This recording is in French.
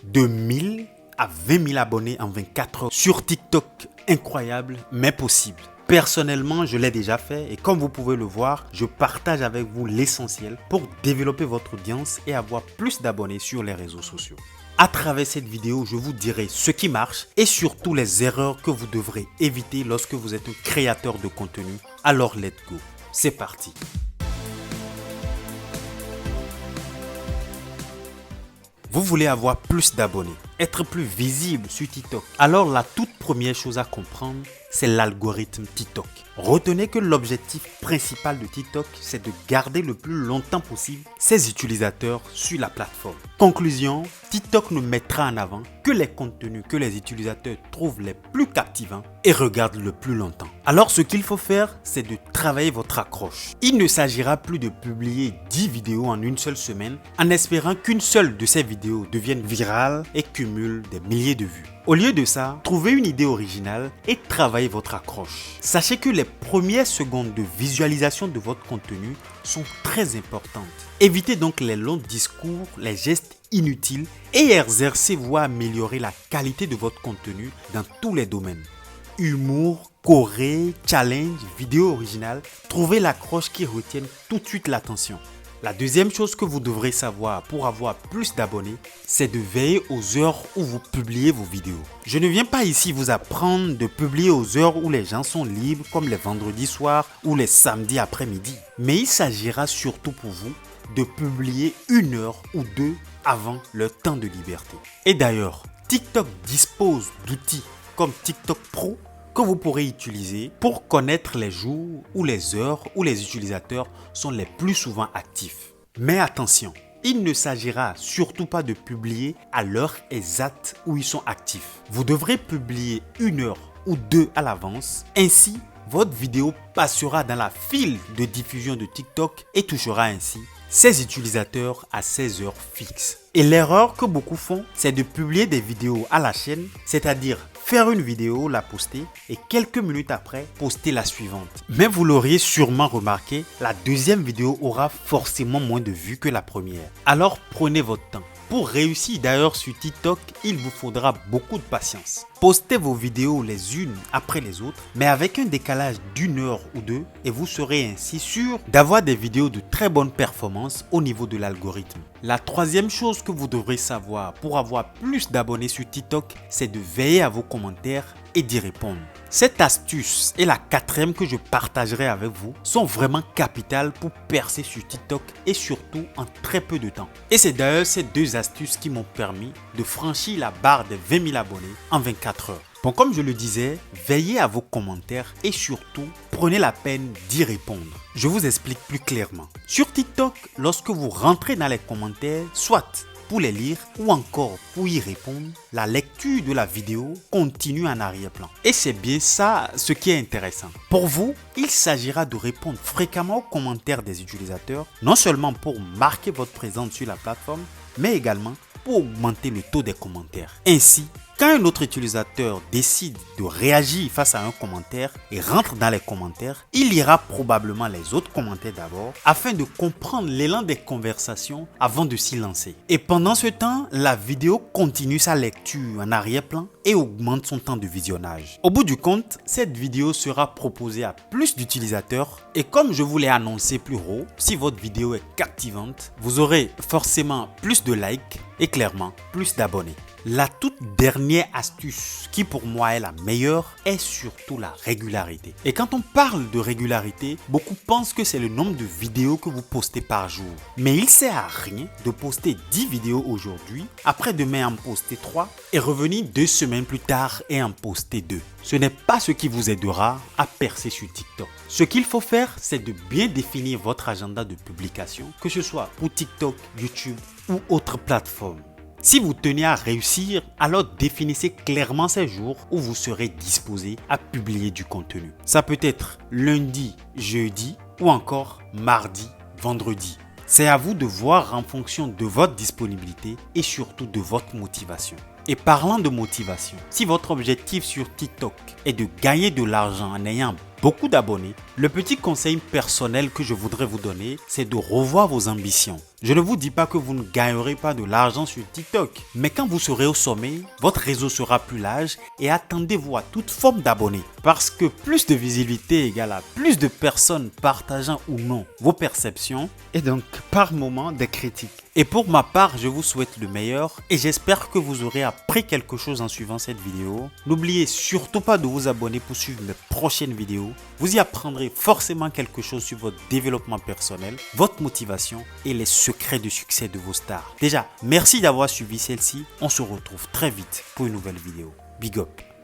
De 1000 à 20 000 abonnés en 24 heures sur TikTok. Incroyable, mais possible. Personnellement, je l'ai déjà fait et comme vous pouvez le voir, je partage avec vous l'essentiel pour développer votre audience et avoir plus d'abonnés sur les réseaux sociaux. À travers cette vidéo, je vous dirai ce qui marche et surtout les erreurs que vous devrez éviter lorsque vous êtes un créateur de contenu. Alors let's go, c'est parti. Vous voulez avoir plus d'abonnés, être plus visible sur TikTok. Alors la toute première chose à comprendre, c'est l'algorithme TikTok. Retenez que l'objectif principal de TikTok, c'est de garder le plus longtemps possible ses utilisateurs sur la plateforme. Conclusion, TikTok ne mettra en avant que les contenus que les utilisateurs trouvent les plus captivants et regardent le plus longtemps. Alors ce qu'il faut faire, c'est de travailler votre accroche. Il ne s'agira plus de publier 10 vidéos en une seule semaine en espérant qu'une seule de ces vidéos devienne virale et cumule des milliers de vues. Au lieu de ça, trouvez une idée originale et travaillez votre accroche. Sachez que les premières secondes de visualisation de votre contenu sont très importantes. Évitez donc les longs discours, les gestes inutiles et exercez-vous à améliorer la qualité de votre contenu dans tous les domaines. Humour, choré, challenge, vidéo originale, trouvez l'accroche qui retienne tout de suite l'attention. La deuxième chose que vous devrez savoir pour avoir plus d'abonnés, c'est de veiller aux heures où vous publiez vos vidéos. Je ne viens pas ici vous apprendre de publier aux heures où les gens sont libres comme les vendredis soirs ou les samedis après-midi. Mais il s'agira surtout pour vous de publier 1 heure ou 2 avant le temps de liberté. Et d'ailleurs, TikTok dispose d'outils comme TikTok Pro que vous pourrez utiliser pour connaître les jours ou les heures où les utilisateurs sont les plus souvent actifs. Mais attention, il ne s'agira surtout pas de publier à l'heure exacte où ils sont actifs. Vous devrez publier 1 heure ou 2 à l'avance. Ainsi, votre vidéo passera dans la file de diffusion de TikTok et touchera ainsi ses utilisateurs à 16 heures fixes. Et l'erreur que beaucoup font, c'est de publier des vidéos à la chaîne, c'est-à-dire faire une vidéo, la poster et quelques minutes après, poster la suivante. Mais vous l'auriez sûrement remarqué, la deuxième vidéo aura forcément moins de vues que la première. Alors prenez votre temps. Pour réussir d'ailleurs sur TikTok, il vous faudra beaucoup de patience. Postez vos vidéos les unes après les autres, mais avec un décalage d'1 heure ou 2 et vous serez ainsi sûr d'avoir des vidéos de très bonne performance au niveau de l'algorithme. La troisième chose que vous devrez savoir pour avoir plus d'abonnés sur TikTok, c'est de veiller à vos commentaires et d'y répondre. Cette astuce et la quatrième que je partagerai avec vous sont vraiment capitales pour percer sur TikTok et surtout en très peu de temps. Et c'est d'ailleurs ces deux astuces qui m'ont permis de franchir la barre des 20 000 abonnés en 24 heures. Bon, comme je le disais, veillez à vos commentaires et surtout, prenez la peine d'y répondre. Je vous explique plus clairement. Sur TikTok, lorsque vous rentrez dans les commentaires, soit pour les lire ou encore pour y répondre, la lecture de la vidéo continue en arrière-plan. Et c'est bien ça ce qui est intéressant. Pour vous, il s'agira de répondre fréquemment aux commentaires des utilisateurs, non seulement pour marquer votre présence sur la plateforme, mais également pour augmenter le taux des commentaires. Ainsi, quand un autre utilisateur décide de réagir face à un commentaire et rentre dans les commentaires, il lira probablement les autres commentaires d'abord afin de comprendre l'élan des conversations avant de s'y lancer. Et pendant ce temps, la vidéo continue sa lecture en arrière-plan et augmente son temps de visionnage. Au bout du compte, cette vidéo sera proposée à plus d'utilisateurs et comme je vous l'ai annoncé plus haut, si votre vidéo est captivante, vous aurez forcément plus de likes et clairement plus d'abonnés. La toute dernière astuce qui pour moi est la meilleure est surtout la régularité. Et quand on parle de régularité, beaucoup pensent que c'est le nombre de vidéos que vous postez par jour. Mais il ne sert à rien de poster 10 vidéos aujourd'hui, après-demain en poster 3 et revenir 2 semaines plus tard et en poster 2. Ce n'est pas ce qui vous aidera à percer sur TikTok. Ce qu'il faut faire, c'est de bien définir votre agenda de publication, que ce soit pour TikTok, YouTube ou autre plateforme. Si vous tenez à réussir, alors définissez clairement ces jours où vous serez disposé à publier du contenu. Ça peut être lundi, jeudi ou encore mardi, vendredi. C'est à vous de voir en fonction de votre disponibilité et surtout de votre motivation. Et parlant de motivation, si votre objectif sur TikTok est de gagner de l'argent en ayant beaucoup d'abonnés, le petit conseil personnel que je voudrais vous donner, c'est de revoir vos ambitions. Je ne vous dis pas que vous ne gagnerez pas de l'argent sur TikTok, mais quand vous serez au sommet, votre réseau sera plus large et attendez-vous à toute forme d'abonnés. Parce que plus de visibilité égale à plus de personnes partageant ou non vos perceptions et donc par moment des critiques. Et pour ma part, je vous souhaite le meilleur et j'espère que vous aurez appris quelque chose en suivant cette vidéo. N'oubliez surtout pas de vous abonner pour suivre mes prochaines vidéos. Vous y apprendrez forcément quelque chose sur votre développement personnel, votre motivation et les secrets du succès de vos stars. Déjà, merci d'avoir suivi celle-ci. On se retrouve très vite pour une nouvelle vidéo. Big up!